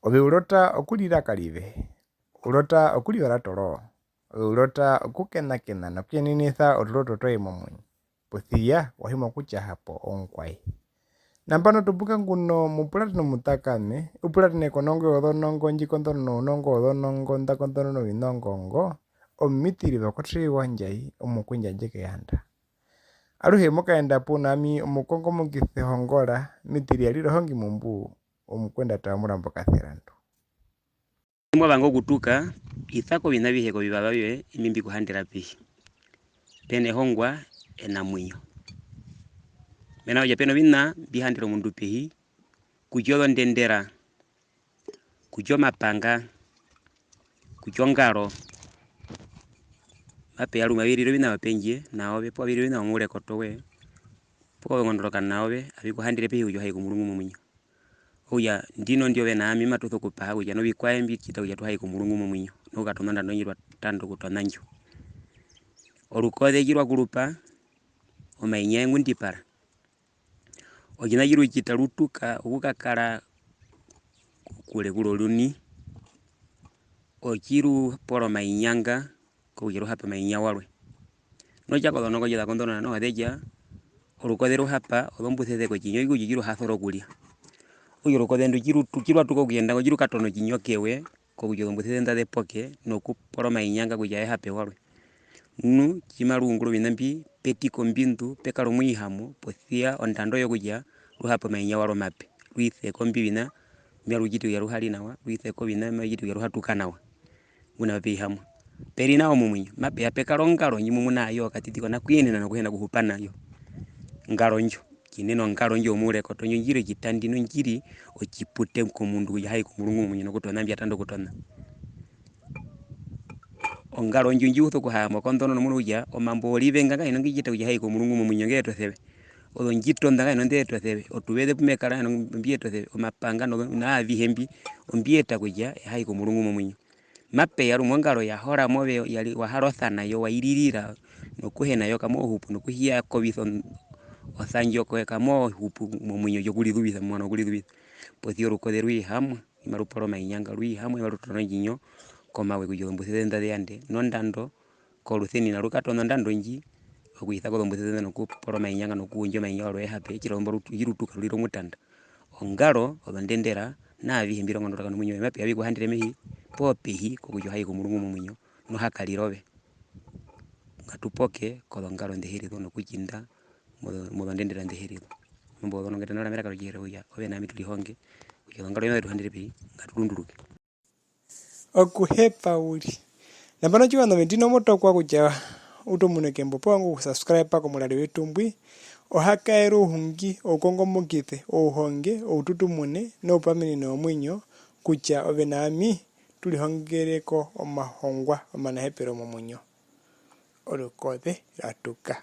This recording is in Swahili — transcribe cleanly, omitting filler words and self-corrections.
Obe urota okulira kalibe. Urota okulibara toro. Urota okukenakena nokuyeninitha otuloto twoye momwenyo. Puthia wahima kutya hapo onkwai. Nampano tupuka nguno mupulati mutakame. Upulati nekonongo odhonongo njikondono nongo odhonongo ndakondono winongongo. Omitiri bakotri wanjai omukwinja jeke yanda. Aluhe moka yanda punami omukongo mungithe hongola. Mitiri yalilo hongi mumbu omukwenda tamura mboka therandu. Mwa bango kutuka ithako binabiheko bibaba bye imimbi kuhandira pihi. Pene hongwa enamwinyo. Mena oja peno bina bihandiro mundu pihi. Kujodo ndendera. Kujo mapanga. Kujo ngaro. Mape alu mabiriro bina wapenje na obe po abiriro bina ongure kotowe. Po ngondoroka na obe abikuhandire pihi kujo haiku mulungu mumunyo. Oya ndino ndio bena ami matutho kupaha kuja no bikwaye mbi kita kuja tuhaiku mulungu mumunyo. No gatonda ndonyirwa tando kutonanjo. Orukode jirwa kurupa omainyengu ndipara. Ojina jiru kita rutuka ukakara kule kuloluni. Ojiru poro mainyanga kujiru hapa mainyawarwe. No jako dono jida kondono no adeja. Orukode ru hapa odombutheze ko jinyo igu jiru hathoro kulia. Ujuru kode ndu jiru tukirwa tuko kuyenda jiru katono jinyo kewe ko kujo dombutheze ndade poke no ku poro mainyanga kuja hape warwe. Nu chimaru nguru binambi peti kombindu pekaro muihamo pothia ondando yo kuja ruhapa mainyawaro mape. Ruithe kombi bina miaru jitu ya ruhali nawa ruithe ko bina miaru jitu ya ruhatuka nawa. Una bihamo. Peri na omumunyo mape ya pekaro ngaro nyimumuna ayo katitiko na kuyene na kuhenda kuhupana yo. Ngaro njo kineno ngaro njo mure kotonyo njiri jitandi no njiri ochipute komundu ya haiku mulungu mumunyo no kutona mbia tando kutona. Ongaro njo njuto kuhama kondono no munuja omambo olivenga ka inongi jita kuja haiku mulungu mumunyo ngeto thebe. Odo njito ndanga ino ndeto thebe otubede pumekara ino mbieto thebe omapanga no na avihembi ombieta kuja haiku mulungu mumunyo. Mape ya rumongaro ya hora mobe yali waharothana yo wairirira no kuhena yo kamo hupu no kuhia kobithon othanjo ko kamo hupu mumunyo yo kulidubitha mwana kulidubitha. Pothio rukode ruihamo imaruporo mainyanga ruihamo imarutono jinyo komawe kujo dombutheze ndade yande no ndando ko lutheni na rukato no ndando nji okuitha ko dombutheze no ku poro mainyanga no kunjo mainyaro hape chirombo yirutuka liro mutanda. Ongaro odondendera na abihembiro ngondoroka no munyo mape abi kuhandire mehi po pihi ko kujo haiku mulungu mumunyo no hakalirobe. Ngatupoke ko ngaro ndehirido no kujinda mo ndendera ndehirido. Mbo dono ngeta na mera karo jere uya obe na mituli honge kujo ngaro yo handire pihi ngatulunduruke. Okuhepa uli. Nambano chiwa no mentino moto kwa kuja utomuneke mbopo wangu subscribe pa komulali wetumbwi. Ohakaero hungi okongo mukithe ohonge oututumune no pamini no mwinyo kucha obe nami tulihongereko omahongwa omanahepero momunyo. Orukode ratuka.